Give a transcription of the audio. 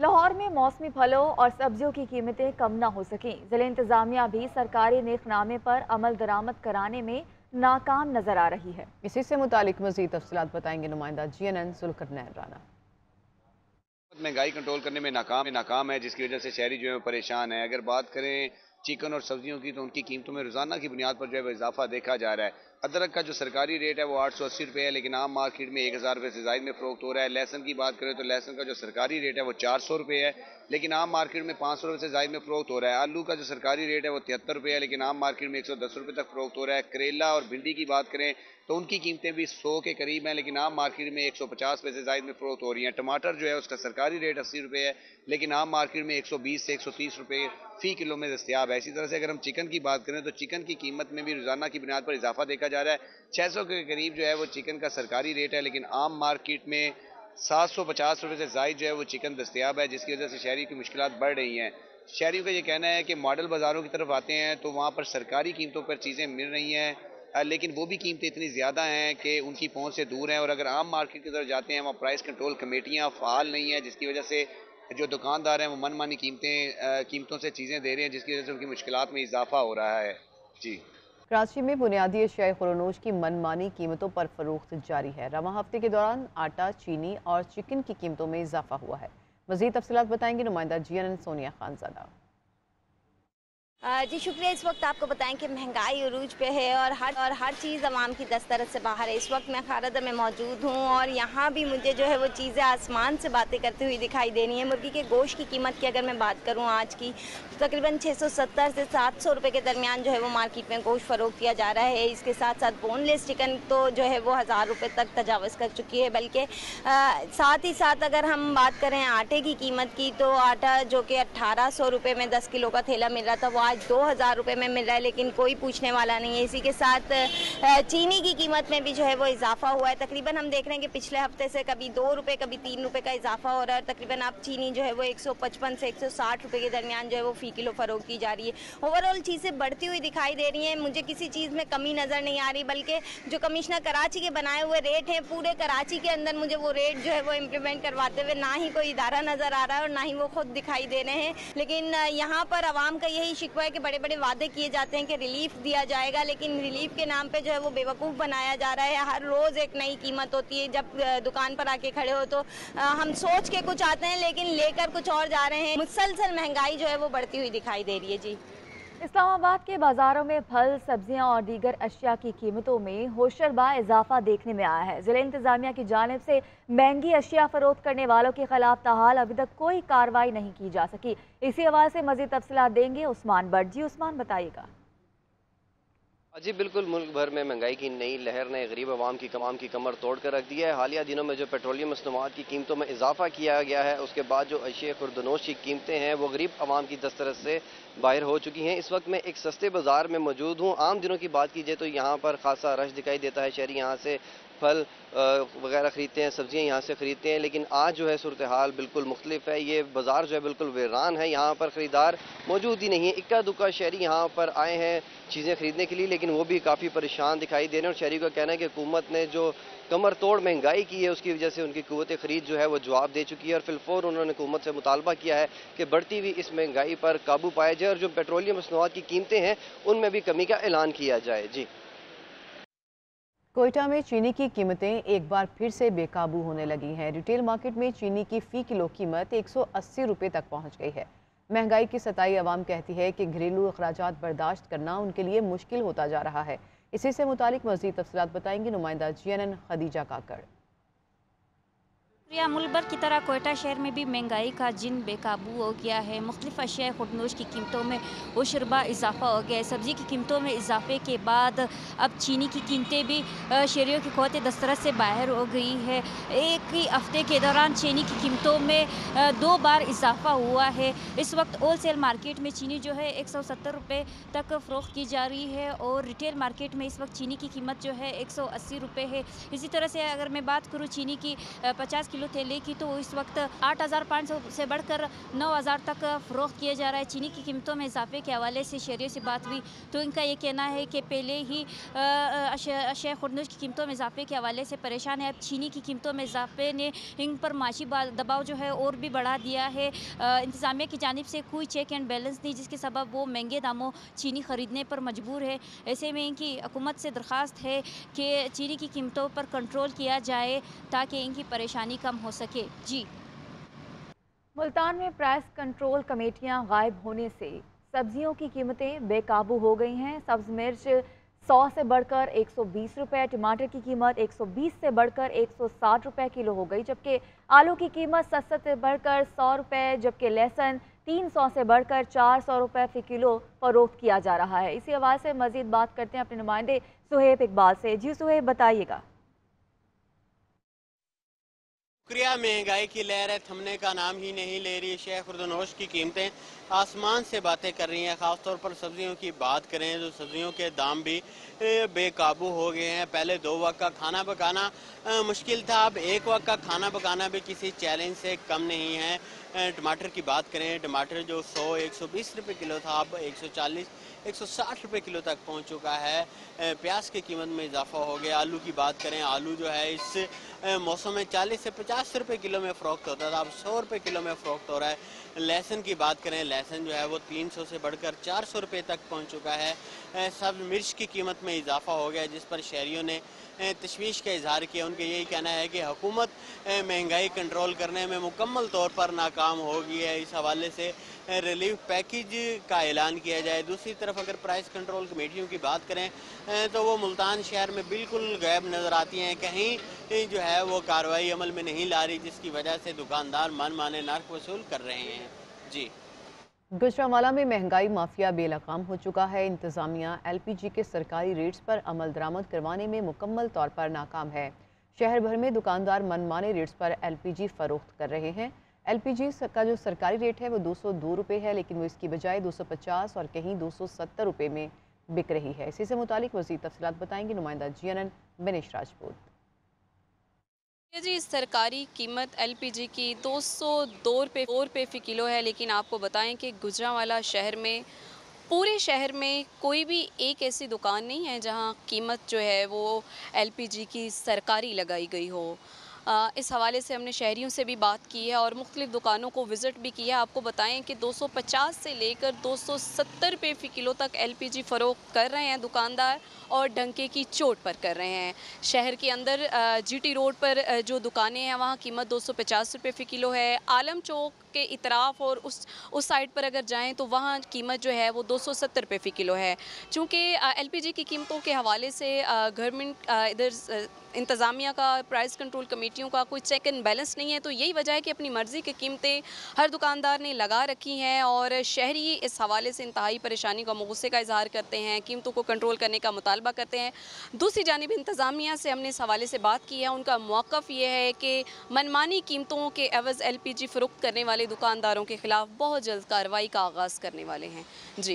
लाहौर में मौसमी फलों और सब्जियों की कीमतें कम न हो सकें। जिला इंतजामिया भी सरकारी नेकनामे पर अमल दरामद कराने में नाकाम नजर आ रही है। इसी से मुतालिक मजीद तफसीलात बताएंगे नुमाइंदा GNN जुल्करनैन राना। महंगाई कंट्रोल करने में नाकाम है, जिसकी वजह से शहरी जो है परेशान है। अगर बात करें चिकन और सब्जियों की, तो उनकी कीमतों में रोजाना की बुनियाद पर जो है वो इजाफा देखा जा रहा है। अदरक का जो सरकारी रेट है वो 880 रुपये है, लेकिन आम मार्केट में 1000 रुपये से ज़ायद में फरोख्त हो रहा है। लहसन की बात करें तो लहसन का जो सरकारी रेट है वो 400 रुपये है, लेकिन आम मार्केट में 500 रुपये से ज़ायद में फरोख्त हो रहा है। आलू का जो सरकारी रेट है वो 73 रुपये है, लेकिन आम मार्केट में 110 रुपये तक फरोख्त हो रहा है। करेला और भिंडी की बात करें तो उनकी कीमतें भी 100 के करीब हैं, लेकिन आम मार्केट में 150 रुपये से ज़ायद में फरोख्त हो रही हैं। टमाटर जो है उसका सरकारी रेट 80 रुपये है, लेकिन आम मार्केट में 120 से 130 रुपये फ़ी किलो में दस्तियाब है। इसी तरह से अगर हम चिकन की बात करें तो चिकन की कीमत में भी रोजाना की बुनियाद पर इजाफा देखा जा रहा है। 600 के करीब जो है वो चिकन का सरकारी रेट है, लेकिन आम मार्केट में 750 रुपये से ज़ायद जो है वो चिकन दस्तियाब है, जिसकी वजह से शहरी की मुश्किलात बढ़ रही हैं। शहरियों का ये कहना है कि मॉडल बाज़ारों की तरफ आते हैं तो वहाँ पर सरकारी कीमतों पर चीज़ें मिल रही हैं, लेकिन वो भी कीमतें इतनी ज़्यादा हैं कि उनकी पहुँच से दूर हैं। और अगर आम मार्केट की तरफ जाते हैं वहाँ प्राइस कंट्रोल कमेटियाँ फ़ाल नहीं हैं, जिसकी वजह से जो दुकानदार हैं वो मनमानी कीमतों से चीज़ें दे रहे हैं, जिसकी वजह से उनकी मुश्किलात में इजाफा हो रहा है। जी, कराची में बुनियादी अशिया खुरनोश की मनमानी कीमतों पर फरोख्त जारी है। रवां हफ्ते के दौरान आटा, चीनी और चिकन की कीमतों में इजाफा हुआ है। मजीद तफसीलात बताएंगे नुमाइंदा GNN सोनिया खानजादा। जी शुक्रिया। इस वक्त आपको बताएं कि महंगाई उरूज पे है और हर चीज़ आवाम की दस्तरस से बाहर है। इस वक्त मैं खारदा में मौजूद हूँ और यहाँ भी मुझे जो है वो चीज़ें आसमान से बातें करती हुई दिखाई दे रही हैं। मुर्गी के गोश्त की कीमत की अगर मैं बात करूँ आज की, तो तकरीबन 670 से 700 रुपये के दरमियान जो है वो मार्केट में गोश्त फ़रोख्त किया जा रहा है। इसके साथ साथ बोनलेस चिकन तो जो है वो 1000 रुपये तक तजावज़ कर चुकी है। बल्कि साथ ही साथ अगर हम बात करें आटे की कीमत की, तो आटा जो कि 1800 रुपये में 10 किलो का थैला मिल रहा था वो आज 2000 रुपये में मिल रहा है, लेकिन कोई पूछने वाला नहीं है। इसी के साथ चीनी की कीमत में भी जो है वो इजाफा हुआ है। तकरीबन हम देख रहे हैं कि पिछले हफ्ते से कभी 2 रुपये कभी 3 रुपये का इजाफा हो रहा है। तकरीबन अब चीनी जो है वो 155 से 160 रुपये के दरमियान जो है वो फ़ी किलो फ़रोख्त की जा रही है। ओवरऑल चीज़ें बढ़ती हुई दिखाई दे रही हैं। मुझे किसी चीज़ में कमी नज़र नहीं आ रही, बल्कि जो कमिश्नर कराची के बनाए हुए रेट हैं पूरे कराची के अंदर मुझे वो रेट जो है वो इम्प्लीमेंट करवाते हुए ना ही कोई इदारा नज़र आ रहा है और ना ही वो खुद दिखाई दे रहे हैं। लेकिन यहाँ पर आवाम का यही शिकवा है कि बड़े बड़े वादे किए जाते हैं कि रिलीफ दिया जाएगा, लेकिन रिलीफ के नाम पे जो है वो बेवकूफ़ बनाया जा रहा है। हर रोज़ एक नई कीमत होती है। जब दुकान पर आके खड़े हो तो हम सोच के कुछ आते हैं लेकिन लेकर कुछ और जा रहे हैं। मुसलसल महंगाई जो है वो बढ़ती हुई दिखाई दे रही है। जी, इस्लामाबाद के बाजारों में फल, सब्जियां और दीगर अशिया की कीमतों में होशरबा इजाफा देखने में आया है। जिला इंतजामिया की जानिब से महंगी अशिया फरोख्त करने वालों के खिलाफ ताहाल अभी तक कोई कार्रवाई नहीं की जा सकी। इसी हवाले से मजीद तफसीलात देंगे उस्मान बट। जी उस्मान, बताइएगा। जी बिल्कुल, मुल्क भर में महंगाई की नई लहर ने गरीब आवाम की कमर तोड़ कर रख दिया है। हालिया दिनों में जो पेट्रोलियम मसनूआत की कीमतों में इजाफा किया गया है, उसके बाद जो अशिया खुर्दनोश की कीमतें हैं वो गरीब आवाम की दस्तरस से बाहर हो चुकी हैं। इस वक्त मैं एक सस्ते बाजार में मौजूद हूँ। आम दिनों की बात कीजिए तो यहाँ पर खासा रश दिखाई देता है। शहरी यहाँ से फल वगैरह ख़रीदते हैं, सब्जियां यहाँ से ख़रीदते हैं, लेकिन आज जो है सूरत हाल बिल्कुल मुख्तलिफ है। ये बाज़ार जो है बिल्कुल वीरान है, यहाँ पर ख़रीदार मौजूद ही नहीं है। इक्का दुक्का शहरी यहाँ पर आए हैं चीज़ें ख़रीदने के लिए, लेकिन वो भी काफ़ी परेशान दिखाई दे रहे हैं। और शहरी का कहना है कि हुकूमत ने जो कमर तोड़ महंगाई की है उसकी वजह से उनकी क़ुव्वत ख़रीद जो है वो जवाब दे चुकी है। और फिलफौर उन्होंने हुकूमत से मुतालबा किया है कि बढ़ती हुई इस महंगाई पर काबू पाया जाए और जो पेट्रोलियम मसनूआत की कीमतें हैं उनमें भी कमी का ऐलान किया जाए। जी, कोयटा में चीनी की कीमतें एक बार फिर से बेकाबू होने लगी हैं। रिटेल मार्केट में चीनी की फ़ी किलो कीमत 180 रुपये तक पहुंच गई है। महंगाई की सताई अवाम कहती है कि घरेलू अखराजात बर्दाश्त करना उनके लिए मुश्किल होता जा रहा है। इसी से मुतालिक मज़ीद तफसीलात बताएंगी नुमाइंदा GNN खदीजा काकड़। मुल्क भर की तरह कोयटा शहर में भी महंगाई का जिन बेकाबू हो गया है। मुख्तलिफ अशिया खुर्दनोश की कीमतों में होशरबा इजाफा हो गया है। सब्ज़ी की कीमतों में इजाफे के बाद अब चीनी की कीमतें भी शहरियों की क़ुव्वत दस्तरस से बाहर हो गई है। एक ही हफ्ते के दौरान चीनी की कीमतों में 2 बार इजाफा हुआ है। इस वक्त होल सेल मार्केट में चीनी जो है 170 रुपये तक फ़रोख्त की जा रही है और रिटेल मार्केट में इस वक्त चीनी की कीमत जो है 180 रुपये है। इसी तरह से अगर मैं बात करूँ चीनी की 50 किलो किलो तेले की, तो इस वक्त 8,500 से बढ़कर 9,000 तक फ़रोख्त किया जा रहा है। चीनी की कीमतों में इजाफे के हवाले से शहरियों से बात हुई तो इनका ये कहना है कि पहले ही अशिया खुर्दनोश की कीमतों में इजाफे के हवाले से परेशान है। अब चीनी की कीमतों में इजाफे ने इन पर माशी दबाव जो है और भी बढ़ा दिया है। इंतज़ामिया की जानिब से कोई चेक एंड बैलेंस नहीं, जिसके सबब वो महंगे दामों चीनी ख़रीदने पर मजबूर है। ऐसे में इनकी हुकूमत से दरख्वास्त है कि चीनी की कीमतों पर कंट्रोल किया जाए ताकि इनकी परेशानी कम हो सके। जी। मुल्तान में प्राइस कंट्रोल कमेटियां गायब होने से सब्जियों की कीमतें बेकाबू हो गई हैं। सब्ज़ मिर्च 100 से बढ़कर 120 रुपये, टमाटर की कीमत 120 से बढ़कर 160 रुपये किलो हो गई, जबकि आलू की कीमत 70 से बढ़कर 100 रुपये, जबकि लहसुन 300 से बढ़कर 400 रुपये फ़ी किलो फरोख्त किया जा रहा है। इसी हवाले से मज़ीद बात करते हैं अपने नुमाइंदे सुहेब इकबाल से। जी सुहेब, बताइएगा। शुक्रिया। महंगाई की लहर है, थमने का नाम ही नहीं ले रही। अशिया खुर्दनोश की कीमतें आसमान से बातें कर रही हैं। ख़ासतौर पर सब्जियों की बात करें तो सब्जियों के दाम भी बेकाबू हो गए हैं। पहले 2 वक्त का खाना पकाना मुश्किल था, अब 1 वक्त का खाना पकाना भी किसी चैलेंज से कम नहीं है। टमाटर की बात करें, टमाटर जो 100-120 रुपये किलो था, अब 140-160 रुपये किलो तक पहुंच चुका है। प्याज की कीमत में इजाफा हो गया। आलू की बात करें, आलू जो है इस मौसम में 40 से 50 रुपये किलो में फ़रोख्त होता था, अब 100 रुपये किलो में फ़रोख्त हो रहा है। लहसुन की बात करें, लहसुन जो है वो 300 से बढ़कर 400 रुपये तक पहुंच चुका है। सब्ज़ मिर्च की कीमत में इजाफा हो गया, जिस पर शहरियों ने तशवीश का इजहार किया। उनका यही कहना है कि हुकूमत महंगाई कंट्रोल करने में मुकम्मल तौर पर नाकाम हो गई है। इस हवाले से रिलीफ पैकेज का ऐलान किया जाए। दूसरी तरफ अगर प्राइस कंट्रोल कमेटियों की बात करें तो वो मुल्तान शहर में बिल्कुल गायब नज़र आती हैं। कहीं जो है वो कार्रवाई अमल में नहीं ला रही, जिसकी वजह से दुकानदार मनमाने नर्क वसूल कर रहे हैं। जी। गुजरांवाला में महंगाई माफिया बेलगाम हो चुका है। इंतजामिया LPG के सरकारी रेट्स पर अमल दरामद करवाने में मुकम्मल तौर पर नाकाम है। शहर भर में दुकानदार मनमाने रेट्स पर LPG फरोख्त कर रहे हैं। LPG का जो सरकारी रेट है वो 202 रुपये है, लेकिन वो इसकी बजाय 250 और कहीं 270 रुपये में बिक रही है। इसी से मुतालिक मज़ीद तफसीलात बताएंगे नुमाइंदा GNN बिनेश राजपूत। जी, सरकारी कीमत LPG की 202 रुपये फ़ी किलो है, लेकिन आपको बताएं कि गुजरांवाला शहर में पूरे शहर में कोई भी एक ऐसी दुकान नहीं है जहां कीमत जो है वो LPG की सरकारी लगाई गई हो। इस हवाले से हमने शहरियों से भी बात की है और मुख्तलिफ़ दुकानों को विज़िट भी किया। आपको बताएं कि 250 से लेकर 270 रुपये फ़ी किलो तक LPG फ़रोख्त कर रहे हैं दुकानदार, और डंके की चोट पर कर रहे हैं। शहर के अंदर GT रोड पर जो दुकानें हैं वहाँ कीमत 250 रुपये फ़ी किलो है। आलम चौक के इतराफ़ और उस साइड पर अगर जाएं तो वहाँ कीमत जो है वो 270 रुपये फ़ी किलो है। चूँकि LPG की कीमतों के हवाले से गवर्नमेंट इधर इंतज़ामिया का, प्राइस कंट्रोल कमेटियों का कोई चेक एंड बैलेंस नहीं है, तो यही वजह है कि अपनी मर्ज़ी की कीमतें हर दुकानदार ने लगा रखी हैं और शहरी इस हवाले से इंतहाई परेशानी का, गुस्से का इजहार करते हैं, कीमतों को कंट्रोल करने का मुतालबा करते हैं। दूसरी जानिब इंतज़ामिया से हमने इस हवाले से बात की है, उनका मौक़िफ़ ये है कि मनमानी कीमतों के एवज़ LPG फ़रोख्त करने वाले दुकानदारों के ख़िलाफ़ बहुत जल्द कार्रवाई का आगाज़ करने वाले हैं। जी।